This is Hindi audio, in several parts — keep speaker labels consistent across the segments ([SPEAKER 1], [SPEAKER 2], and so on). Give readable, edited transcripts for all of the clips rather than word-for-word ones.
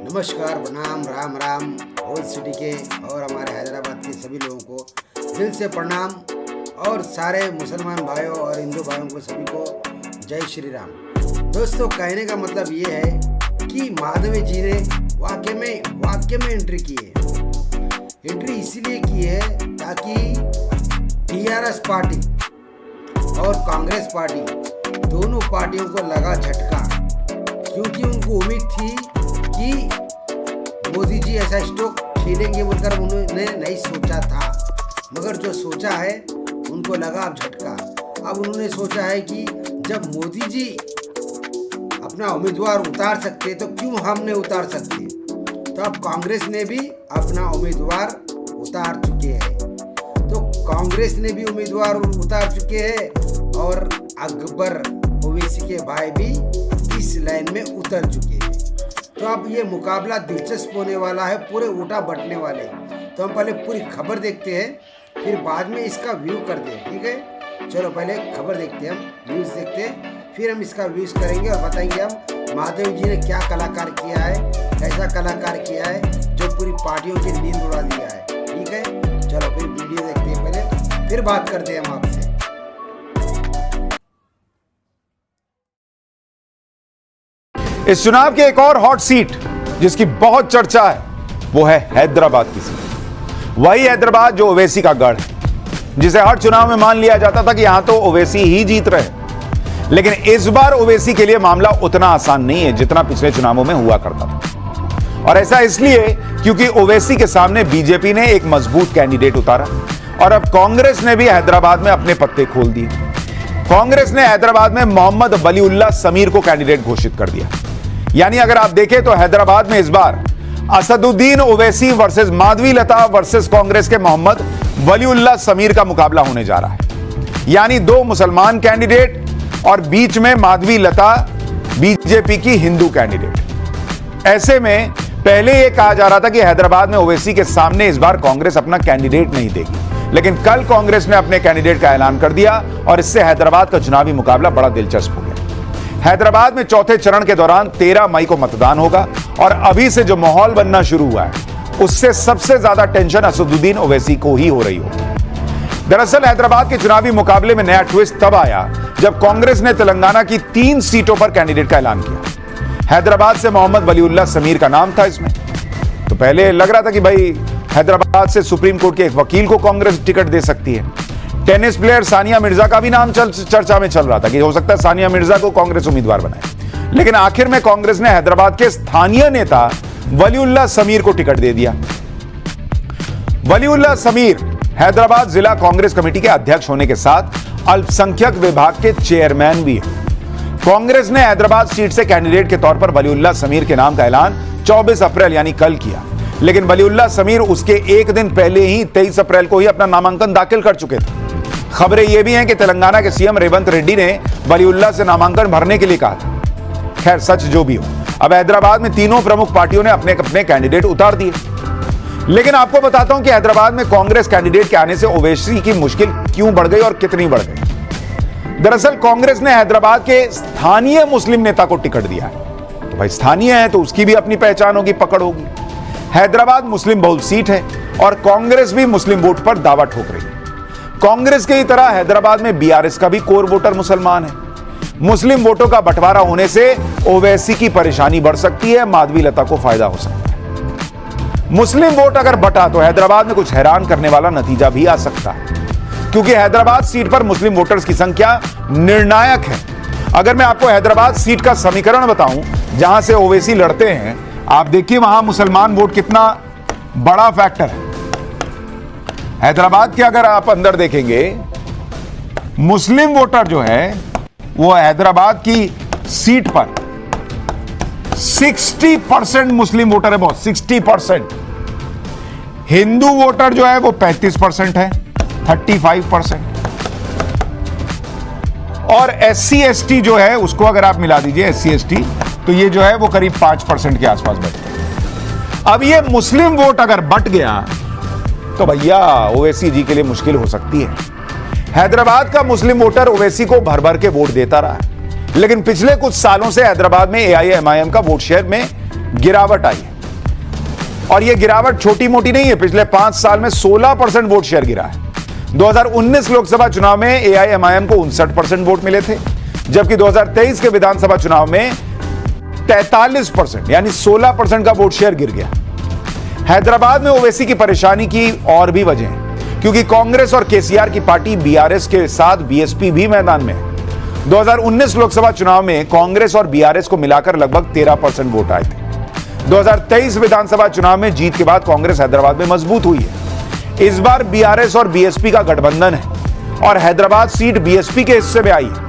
[SPEAKER 1] नमस्कार, प्रणाम, राम राम। ओल्ड सिटी के और हमारे हैदराबाद के सभी लोगों को दिल से प्रणाम और सारे मुसलमान भाइयों और हिंदू भाइयों को सभी को जय श्री राम। दोस्तों, कहने का मतलब ये है कि माधवी जी ने वाकई में एंट्री की है। एंट्री इसीलिए की है ताकि टीआरएस पार्टी और कांग्रेस पार्टी दोनों पार्टियों को लगा झटका, क्योंकि उनको उम्मीद थी कि मोदी जी ऐसा स्ट्रोक खेलेंगे बोलकर उन्होंने नहीं सोचा था, मगर जो सोचा है उनको लगा अब झटका। अब उन्होंने सोचा है कि जब मोदी जी अपना उम्मीदवार उतार सकते तो क्यों हम नहीं उतार सकते। तो अब कांग्रेस ने भी अपना उम्मीदवार उतार चुके हैं। तो कांग्रेस ने भी उम्मीदवार उतार चुके हैं और अकबर ओवैसी के भाई भी इस लाइन में उतर चुके हैं। तो अब ये मुकाबला दिलचस्प होने वाला है, पूरे वोटा बंटने वाले। तो हम पहले पूरी खबर देखते हैं, फिर बाद में इसका व्यू करते हैं, ठीक है। चलो पहले खबर देखते हैं, हम न्यूज़ देखते हैं, फिर हम इसका व्यूज़ करेंगे और बताएंगे हम माधवी जी ने क्या कलाकार किया है, कैसा कलाकार किया है जो पूरी पार्टियों की नींद उड़ा दिया है, ठीक है। चलो फिर वीडियो देखते हैं पहले, फिर बात करते हैं हम आपसे।
[SPEAKER 2] इस चुनाव की एक और हॉट सीट जिसकी बहुत चर्चा है वो है हैदराबाद की सीट। वही हैदराबाद जो ओवैसी का गढ़ है, जिसे हर चुनाव में मान लिया जाता था कि यहां तो ओवैसी ही जीत रहे। लेकिन इस बार ओवैसी के लिए मामला उतना आसान नहीं है जितना पिछले चुनावों में हुआ करता था। और ऐसा इसलिए क्योंकि ओवैसी के सामने बीजेपी ने एक मजबूत कैंडिडेट उतारा और अब कांग्रेस ने भी हैदराबाद में अपने पत्ते खोल दिए। कांग्रेस ने हैदराबाद में मोहम्मद वलीउल्लाह समीर को कैंडिडेट घोषित कर दिया। यानी अगर आप देखें तो हैदराबाद में इस बार असदुद्दीन ओवैसी वर्सेस माधवी लता वर्सेस कांग्रेस के मोहम्मद वलीउल्लाह समीर का मुकाबला होने जा रहा है। यानी दो मुसलमान कैंडिडेट और बीच में माधवी लता बीजेपी की हिंदू कैंडिडेट। ऐसे में पहले यह कहा जा रहा था कि हैदराबाद में ओवैसी के सामने इस बार कांग्रेस अपना कैंडिडेट नहीं देगी, लेकिन कल कांग्रेस ने अपने कैंडिडेट का ऐलान कर दिया और इससे हैदराबाद का चुनावी मुकाबला बड़ा दिलचस्प हो गया। हैदराबाद में चौथे चरण के दौरान 13 मई को मतदान होगा और अभी से जो माहौल बनना शुरू हुआ है उससे सबसे ज्यादा टेंशन असदुद्दीन ओवैसी को ही हो रही होगी। दरअसल हैदराबाद के चुनावी मुकाबले में नया ट्विस्ट तब आया जब कांग्रेस ने तेलंगाना की 3 सीटों पर कैंडिडेट का ऐलान किया। हैदराबाद से मोहम्मद वलीउल्लाह समीर का नाम था इसमें। तो पहले लग रहा था कि भाई हैदराबाद से सुप्रीम कोर्ट के एक वकील को कांग्रेस टिकट दे सकती है। टेनिस प्लेयर सानिया मिर्जा का भी नाम चर्चा में चल रहा था कि हो सकता है सानिया मिर्जा को कांग्रेस उम्मीदवार बनाए। लेकिन आखिर में कांग्रेस ने हैदराबाद के स्थानीय नेता वलीउल्लाह समीर को टिकट दे दिया। वलीउल्लाह समीर हैदराबाद जिला कांग्रेस कमेटी के अध्यक्ष होने के साथ अल्पसंख्यक विभाग के चेयरमैन भी हैं। कांग्रेस ने हैदराबाद सीट से कैंडिडेट के तौर पर वलीउल्लाह समीर के नाम का ऐलान 24 अप्रैल यानी कल किया। लेकिन वलीउल्लाह समीर उसके एक दिन पहले ही 23 अप्रैल को ही अपना नामांकन दाखिल कर चुके थे। खबरें यह भी हैं कि तेलंगाना के सीएम रेवंत रेड्डी ने वलीउल्लाह से नामांकन भरने के लिए कहा था। खैर, सच जो भी हो, अब हैदराबाद में तीनों प्रमुख पार्टियों ने अपने अपने कैंडिडेट उतार दिए। लेकिन आपको बताता हूं कि हैदराबाद में कांग्रेस कैंडिडेट के आने से ओवैसी की मुश्किल क्यों बढ़ गई और कितनी बढ़ गई। दरअसल कांग्रेस ने हैदराबाद के स्थानीय मुस्लिम नेता को टिकट दिया है। तो भाई स्थानीय है तो उसकी भी अपनी पहचान होगी, पकड़ होगी। हैदराबाद मुस्लिम बहुल सीट है और कांग्रेस भी मुस्लिम वोट पर दावा ठोक रही है। कांग्रेस की तरह हैदराबाद में बीआरएस का भी कोर वोटर मुसलमान है। मुस्लिम वोटों का बंटवारा होने से ओवैसी की परेशानी बढ़ सकती है, माधवी लता को फायदा हो सकता है। मुस्लिम वोट अगर बटा तो हैदराबाद में कुछ हैरान करने वाला नतीजा भी आ सकता है, क्योंकि हैदराबाद सीट पर मुस्लिम वोटर्स की संख्या निर्णायक है। अगर मैं आपको हैदराबाद सीट का समीकरण बताऊं जहां से ओवैसी लड़ते हैं, आप देखिए वहां मुसलमान वोट कितना बड़ा फैक्टर है। हैदराबाद के अगर आप अंदर देखेंगे, मुस्लिम वोटर जो है वो हैदराबाद की सीट पर 60% मुस्लिम वोटर है, बहुत 60%। हिंदू वोटर जो है वो 35% है, 35%। और SC ST जो है उसको अगर आप मिला दीजिए, SC ST, तो ये जो है वो करीब 5% के आसपास बैठता है। अब ये मुस्लिम वोट अगर बट गया तो भैया ओवैसी जी के लिए मुश्किल हो सकती है। हैदराबाद का मुस्लिम वोटर ओवैसी को भर भर के वोट देता रहा है, लेकिन पिछले कुछ सालों से हैदराबाद में AIMIM का वोट शेयर में गिरावट आई है। और यह गिरावट छोटी मोटी नहीं है, पिछले 5 साल में 16% वोट शेयर गिरा है। 2019 लोकसभा चुनाव में एआईएमआईएम को 59% वोट मिले थे, जबकि 2023 के विधानसभा चुनाव में 43% यानी 16% का वोट शेयर गिर गया। हैदराबाद में ओवैसी की परेशानी की और भी वजह है, क्योंकि कांग्रेस और केसीआर की पार्टी बीआरएस के साथ बीएसपी भी मैदान में है। 2019 लोकसभा चुनाव में कांग्रेस और बीआरएस को मिलाकर लगभग 13% वोट आए थे। 2023 विधानसभा चुनाव में जीत के बाद कांग्रेस हैदराबाद में मजबूत हुई है। इस बार बीआरएस और बीएसपी का गठबंधन है और हैदराबाद सीट बीएसपी के हिस्से में आई है।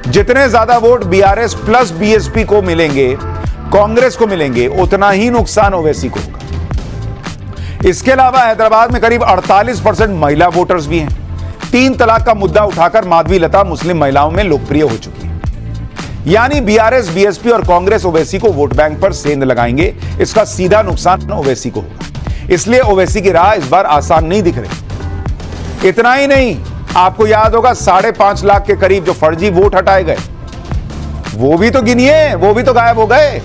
[SPEAKER 2] जितने ज्यादा वोट बीआरएस प्लस बीएसपी को मिलेंगे, कांग्रेस को मिलेंगे, उतना ही नुकसान ओवैसी को होगा। इसके अलावा हैदराबाद में करीब 48% महिला वोटर्स भी हैं। 3 तलाक का मुद्दा उठाकर माधवी लता मुस्लिम महिलाओं में लोकप्रिय हो चुकी है। यानी बीआरएस, बीएसपी और कांग्रेस ओवैसी को वोट बैंक पर सेंध लगाएंगे। इसका सीधा नुकसान ओवैसी को होगा। इसलिए ओवैसी की राह इस बार आसान नहीं दिख रही। इतना ही नहीं, आपको याद होगा 5.5 लाख के करीब जो फर्जी वोट हटाए गए, वो भी तो गिनिए, वो भी तो गायब हो गए।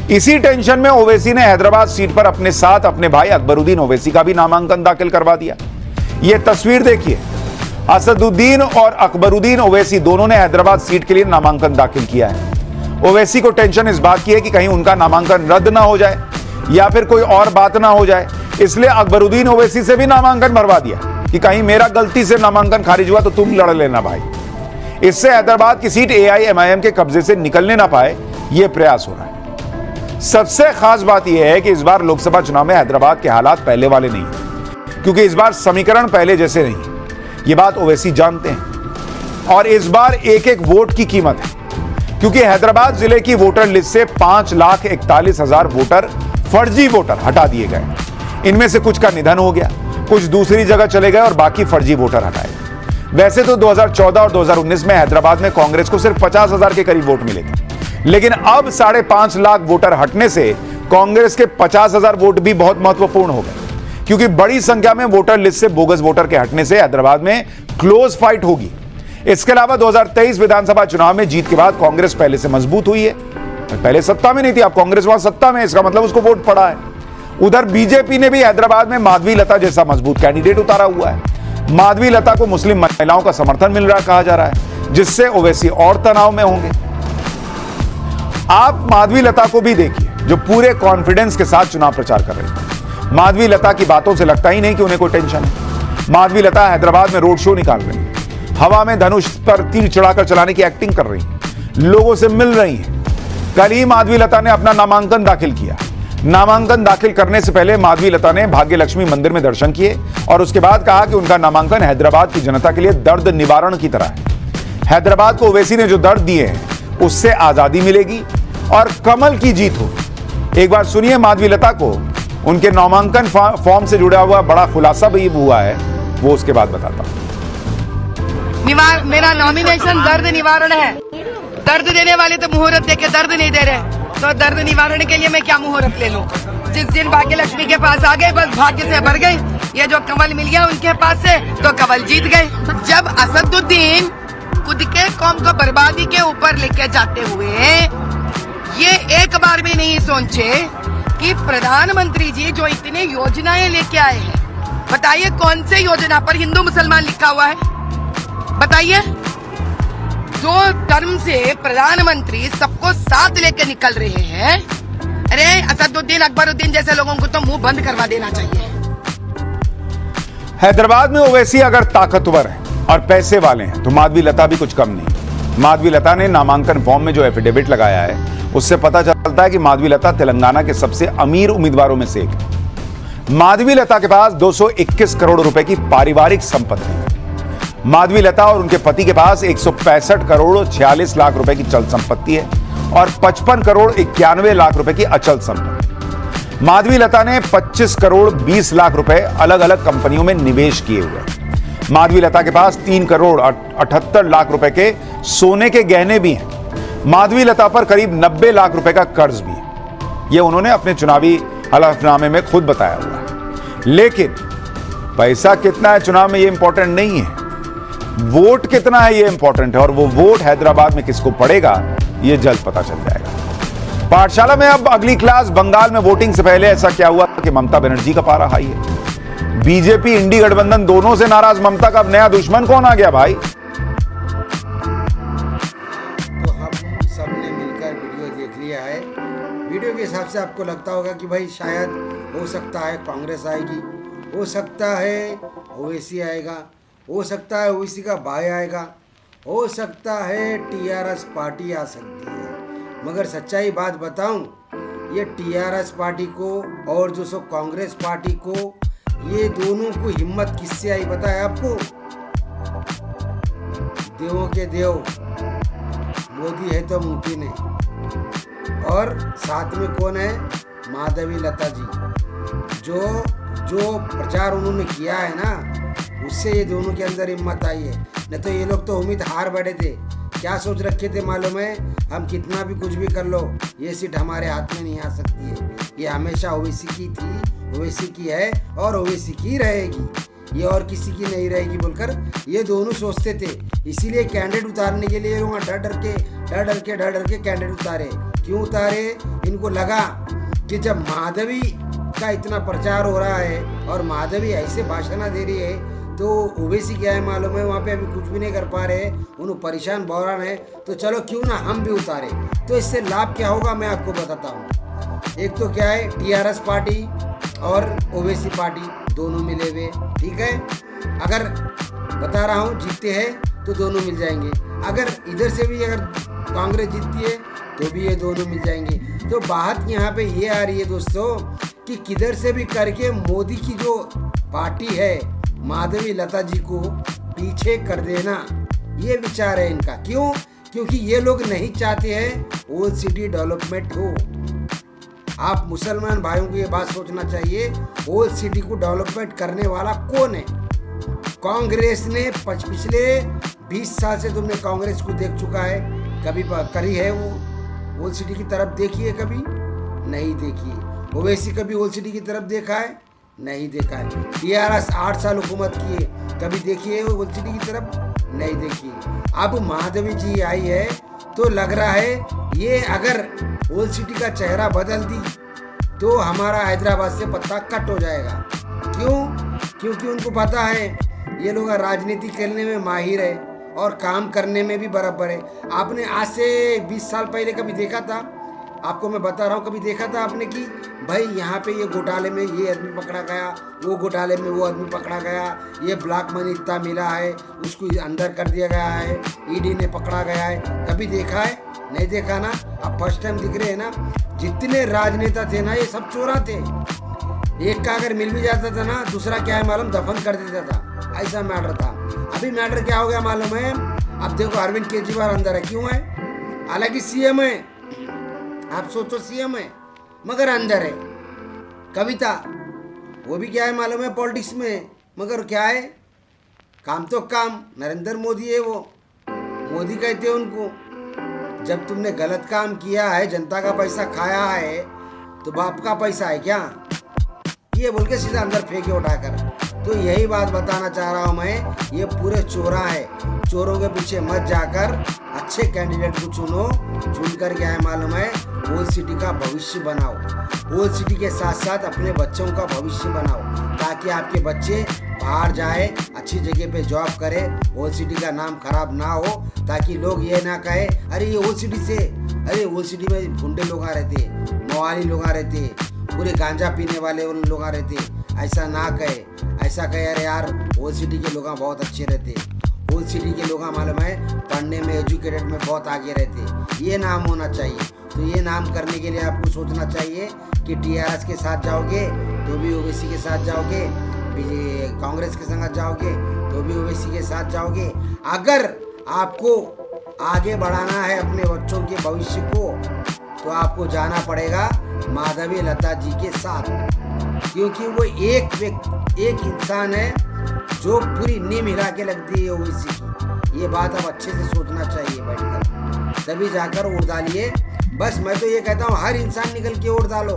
[SPEAKER 2] इसी टेंशन में ओवैसी ने हैदराबाद सीट पर अपने साथ अपने भाई अकबरुद्दीन ओवैसी का भी नामांकन दाखिल करवा दिया। यह तस्वीर देखिए, असदुद्दीन और अकबरुद्दीन ओवैसी दोनों ने हैदराबाद सीट के लिए नामांकन दाखिल किया है। ओवैसी को टेंशन इस बात की है कि कहीं उनका नामांकन रद्द ना हो जाए या फिर कोई और बात ना हो जाए, इसलिए अकबरुद्दीन ओवैसी से भी नामांकन भरवा दिया कि कहीं मेरा गलती से नामांकन खारिज हुआ तो तुम लड़ लेना भाई। इससे हैदराबाद की सीट एआईएमआईएम के कब्जे से निकलने ना पाए, यह प्रयास हो रहा है। सबसे खास बात यह है कि इस बार लोकसभा चुनाव में हैदराबाद के हालात पहले वाले नहीं है, क्योंकि इस बार समीकरण पहले जैसे नहीं है। यह बात ओवैसी जानते हैं और इस बार एक एक वोट की कीमत है, क्योंकि हैदराबाद जिले की वोटर लिस्ट से 5,41,000 वोटर फर्जी वोटर हटा दिए गए। इनमें से कुछ का निधन हो गया, कुछ दूसरी जगह चले गए और बाकी फर्जी वोटर हटाए। वैसे तो 2014 और 2019 में हैदराबाद में कांग्रेस को सिर्फ 50,000 के करीब वोट मिले थे, लेकिन अब 5.5 लाख वोटर हटने से कांग्रेस के 50,000 वोट भी बहुत महत्वपूर्ण हो गए, क्योंकि बड़ी संख्या में वोटर लिस्ट से बोगस वोटर के हटने से हैदराबाद में क्लोज फाइट होगी। इसके अलावा 2023 विधानसभा चुनाव में जीत के बाद कांग्रेस पहले से मजबूत हुई है। पहले सत्ता में नहीं थी, अब कांग्रेस वहां सत्ता में, इसका मतलब उसको वोट पड़ा है। उधर बीजेपी ने भी हैदराबाद में माधवी लता जैसा मजबूत कैंडिडेट उतारा हुआ है। माधवी लता को मुस्लिम महिलाओं का समर्थन मिल रहा कहा जा रहा है, जिससे ओवैसी और तनाव में होंगे। आप माधवी लता को भी देखिए, जो पूरे कॉन्फिडेंस के साथ चुनाव प्रचार कर रही है। माधवी लता की बातों से लगता ही नहीं कि उन्हें कोई टेंशन है। माधवी लता हैदराबाद में रोड शो निकाल रही है, हवा में धनुष पर तीर चढ़ाकर चलाने की एक्टिंग कर रही है, लोगों से मिल रही है। कल ही माधवी लता ने अपना नामांकन दाखिल किया। नामांकन दाखिल करने से पहले माधवी लता ने भाग्य लक्ष्मी मंदिर में दर्शन किए और उसके बाद कहा कि उनका नामांकन हैदराबाद की जनता के लिए दर्द निवारण की तरह है। हैदराबाद को ओवैसी ने जो दर्द दिए हैं, उससे आजादी मिलेगी और कमल की जीत होगी। एक बार सुनिए माधवी लता को, उनके नामांकन फॉर्म से जुड़ा हुआ बड़ा खुलासा भी हुआ है, वो उसके बाद बताता हूं।
[SPEAKER 3] मेरा नॉमिनेशन दर्द निवारण है। दर्द देने वाले तो मुहूर्त देके दर्द नहीं दे रहे, तो दर्द निवारण के लिए मैं क्या मुहूर्त ले लूं? जिस दिन भाग्य लक्ष्मी के पास आ गए, बस भाग्य से भर गई। ये जो कमल मिल गया उनके पास से, तो कमल जीत गए। जब असदुद्दीन खुद के कौम को बर्बादी के ऊपर लेके जाते हुए ये एक बार भी नहीं सोचे कि प्रधानमंत्री जी जो इतनी योजनाएं लेके आए हैं, बताइए कौन से योजना पर हिंदू मुसलमान लिखा हुआ है? बताइए। 2 टर्म से प्रधानमंत्री सबको साथ लेके निकल रहे हैं। अरे असदुद्दीन, अकबरुद्दीन जैसे लोगों को तो मुंह बंद करवा देना चाहिए।
[SPEAKER 2] हैदराबाद में ओवैसी अगर ताकतवर है और पैसे वाले हैं तो माधवी लता भी कुछ कम नहीं। माधवी लता ने नामांकन फॉर्म में जो एफिडेविट लगाया है, उससे पता चलता है कि माधवी लता तेलंगाना के सबसे अमीर उम्मीदवारों में से एक है। माधवी लता के पास 221 करोड़ रुपए की पारिवारिक संपत्ति है। माधवी लता और उनके पति के पास 165 करोड़ 46 लाख रुपए की चल संपत्ति है और 55 करोड़ 91 लाख रुपए की अचल संपत्ति। माधवी लता ने 25 करोड़ 20 लाख रुपए अलग अलग कंपनियों में निवेश किए हुए हैं। माधवी लता के पास 3 करोड़ 78 लाख रुपए के सोने के गहने भी हैं। माधवी लता पर करीब 90 लाख रुपए का कर्ज भी है। यह उन्होंने अपने चुनावी हलफनामे में खुद बताया हुआ है। लेकिन पैसा कितना है चुनाव में, यह इंपॉर्टेंट नहीं है। वोट कितना है ये इंपॉर्टेंट है, और वो वोट हैदराबाद में किसको पड़ेगा ये जल्द पता चल जाएगा। पाठशाला में अब अगली क्लास। बंगाल में वोटिंग से पहले ऐसा क्या हुआ कि ममता बनर्जी का पारा हाई है। बीजेपी इंडी गठबंधन दोनों से नाराज ममता का अब नया दुश्मन कौन आ गया भाई?
[SPEAKER 1] तो हम सब ने मिलकर वीडियो देख लिया है। वीडियो के हिसाब से आपको लगता होगा कि भाई शायद हो सकता है कांग्रेस आएगी, हो सकता है ओवैसी आएगा, हो सकता है ओवैसी का भाई आएगा, हो सकता है टीआरएस पार्टी आ सकती है। मगर सच्चाई बात बताऊं, ये टीआरएस पार्टी को और जो सो कांग्रेस पार्टी को, ये दोनों को हिम्मत किससे आई पता है आपको? देवों के देव मोदी है तो मुमकिन है। और साथ में कौन है? माधवी लता जी। जो प्रचार उन्होंने किया है ना, उससे ये दोनों के अंदर हिम्मत आई है। नहीं तो ये लोग तो उम्मीद हार बैठे थे। क्या सोच रखे थे मालूम है? हम कितना भी कुछ भी कर लो, ये सीट हमारे हाथ में नहीं आ सकती है। ये हमेशा ओवैसी की थी, ओवैसी की है और ओवैसी की रहेगी, ये और किसी की नहीं रहेगी बोलकर ये दोनों सोचते थे। इसीलिए कैंडिडेट उतारने के लिए लोग डर डर के कैंडिडेट उतारे। क्यों उतारे? इनको लगा कि जब माधवी का इतना प्रचार हो रहा है और माधवी ऐसे भाषण दे रही है, तो ओवैसी क्या है मालूम है, वहाँ पे अभी कुछ भी नहीं कर पा रहे, उन्हें परेशान बौरान है। तो चलो क्यों ना हम भी उतारे। तो इससे लाभ क्या होगा मैं आपको बताता हूँ। एक तो क्या है, टीआरएस पार्टी और ओवैसी पार्टी दोनों मिले हुए, ठीक है। अगर बता रहा हूँ जीतते हैं तो दोनों मिल जाएंगे, अगर इधर से भी अगर कांग्रेस जीतती है तो भी ये दोनों मिल जाएंगे। तो बात यहाँ पे ये आ रही है दोस्तों कि किधर से भी करके मोदी की जो पार्टी है माधवी लता जी को पीछे कर देना, ये विचार है इनका। क्यों? क्योंकि ये लोग नहीं चाहते हैं ओल्ड सिटी डेवलपमेंट हो। आप मुसलमान भाइयों को ये बात सोचना चाहिए, ओल्ड सिटी को डेवलपमेंट करने वाला कौन है? कांग्रेस ने पिछले 20 साल से तुमने कांग्रेस को देख चुका है, कभी करी है वो ओल्ड सिटी की तरफ देखी है? कभी नहीं देखी। ओवैसी कभी ओल्ड सिटी की तरफ देखा है? नहीं देखा है। टीआरएस 8 साल हुकूमत किए, कभी देखी है ओल्ड सिटी की तरफ? नहीं देखी। अब माधवी जी आई है तो लग रहा है ये अगर ओल्ड सिटी का चेहरा बदल दी तो हमारा हैदराबाद से पत्ता कट हो जाएगा। क्यों? क्योंकि उनको पता है ये लोग राजनीति खेलने में माहिर है और काम करने में भी बराबर है। आपने आज से 20 साल पहले कभी देखा था? आपको मैं बता रहा हूँ, कभी देखा था आपने कि भाई यहाँ पे ये घोटाले में ये आदमी पकड़ा गया, वो घोटाले में वो आदमी पकड़ा गया, ये ब्लैक मनी इतना मिला है उसको अंदर कर दिया गया है, ईडी ने पकड़ा गया है? कभी देखा है? नहीं देखा ना। अब फर्स्ट टाइम दिख रहे हैं ना। जितने राजनेता थे ना ये सब चोरा थे। एक का अगर मिल भी जाता था ना, दूसरा क्या है मालूम, दफन कर देता था। ऐसा मैटर था। अभी मैटर क्या हो गया मालूम है? अब देखो अरविंद केजरीवाल अंदर है। क्यों है? हालांकि सीएम है, आप सोचो सीएम है मगर अंदर है। कविता वो भी क्या है मालूम है, पॉलिटिक्स में, मगर क्या है, काम तो काम। नरेंद्र मोदी है वो, मोदी कहते हैं उनको। जब तुमने गलत काम किया है, जनता का पैसा खाया है, तो बाप का पैसा है क्या? ये बोल के सीधा अंदर फेंके उठाकर। तो यही बात बताना चाह रहा हूँ मैं, ये पूरे चोरा है। चोरों के पीछे मत जाकर अच्छे कैंडिडेट को चुनो। चुनकर क्या है मालूम है, ओल्ड सिटी का भविष्य बनाओ। ओल्ड सिटी के साथ साथ अपने बच्चों का भविष्य बनाओ, ताकि आपके बच्चे बाहर जाए, अच्छी जगह पे जॉब करे, ओल्ड सिटी का नाम खराब ना हो, ताकि लोग ये ना कहे अरे ये ओल्ड सिटी से, अरे ओल्ड सिटी में गुंडे लोग आ रहे थे, मवाली लोग आ रहे थे, पूरे गांजा पीने वाले उन लोग आ रहे थे। ऐसा ना कहे, ऐसा कहे अरे यार ओल्ड सिटी के लोग बहुत अच्छे रहते, ओल्ड सिटी के लोग मालूम है पढ़ने में, एजुकेटेड में बहुत आगे रहते। ये नाम होना चाहिए। तो ये नाम करने के लिए आपको सोचना चाहिए कि टीआरएस के साथ जाओगे तो भी ओवैसी के साथ जाओगे, कांग्रेस के संग जाओगे तो भी ओवैसी के साथ जाओगे। अगर आपको आगे बढ़ाना है अपने बच्चों के भविष्य को, तो आपको जाना पड़ेगा माधवी लता जी के साथ, क्योंकि वो एक इंसान है जो पूरी नींव हिला के लगती है ओवैसी की। ये बात अब अच्छे से सोचना चाहिए बैठकर, तभी जाकर वोट डालिए। बस मैं तो ये कहता हूँ हर इंसान निकल के वोट डालो।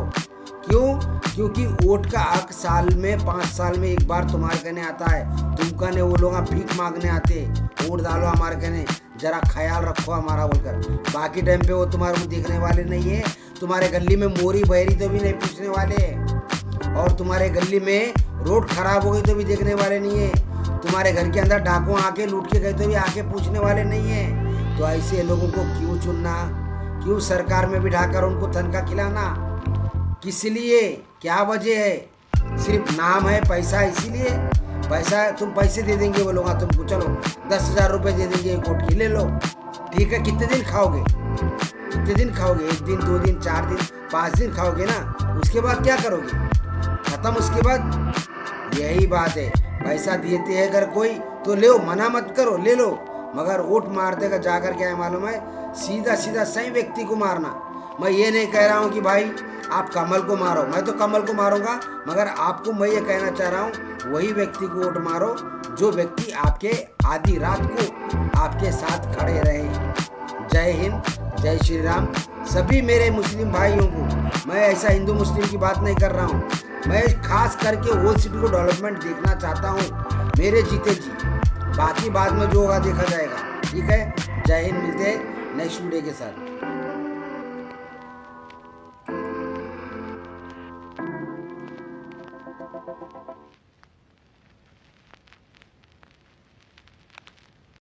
[SPEAKER 1] क्यों? क्योंकि वोट का हक साल में 5 साल में एक बार तुम्हारे कहने आता है। तुम कहने वो लोग भीख मांगने आते, वोट डालो हमारे कहने, जरा ख्याल रखो हमारा बोलकर। बाकी टाइम पे वो तुम्हारे को देखने वाले नहीं है। तुम्हारे गली में मोरी बहरी तो भी नहीं पूछने वाले, और तुम्हारे गली में रोड खराब हो गई तो भी देखने वाले नहीं है, तुम्हारे घर के अंदर डाकू आके लूट के गए तो भी आके पूछने वाले नहीं है। तो ऐसे लोगों को क्यों चुनना, क्यों सरकार में बिठाकर उनको तनख्वाह खिलाना, किस लिए, क्या वजह है? सिर्फ नाम है, पैसा, इसीलिए पैसा, तुम पैसे दे देंगे वो लोग तुमको, चलो 10,000 रुपये दे देंगे, एक वोट की ले लो, ठीक है। कितने दिन खाओगे, कितने दिन खाओगे? 1 दिन, 2 दिन, 4 दिन, 5 दिन खाओगे ना, उसके बाद क्या करोगे? खत्म। उसके बाद यही बात है, पैसा देते हैं अगर कोई तो ले, मना मत करो, ले लो, मगर वोट मार देगा जाकर क्या है मालूम है, सीधा सीधा सही व्यक्ति को मारना। मैं ये नहीं कह रहा हूँ कि भाई आप कमल को मारो, मैं तो कमल को मारूंगा, मगर आपको मैं ये कहना चाह रहा हूँ वही व्यक्ति को वोट मारो जो व्यक्ति आपके आधी रात को आपके साथ खड़े रहे। जय हिंद, जय श्री राम। सभी मेरे मुस्लिम भाइयों को, मैं ऐसा हिंदू मुस्लिम की बात नहीं कर रहा हूँ, मैं खास करके होल सिटी को डेवलपमेंट देखना चाहता हूँ मेरे जीते जी, बाकी बाद में जो होगा देखा जाएगा, ठीक है। जय हिंद, मिलते हैं नेक्स्ट वीडियो के साथ।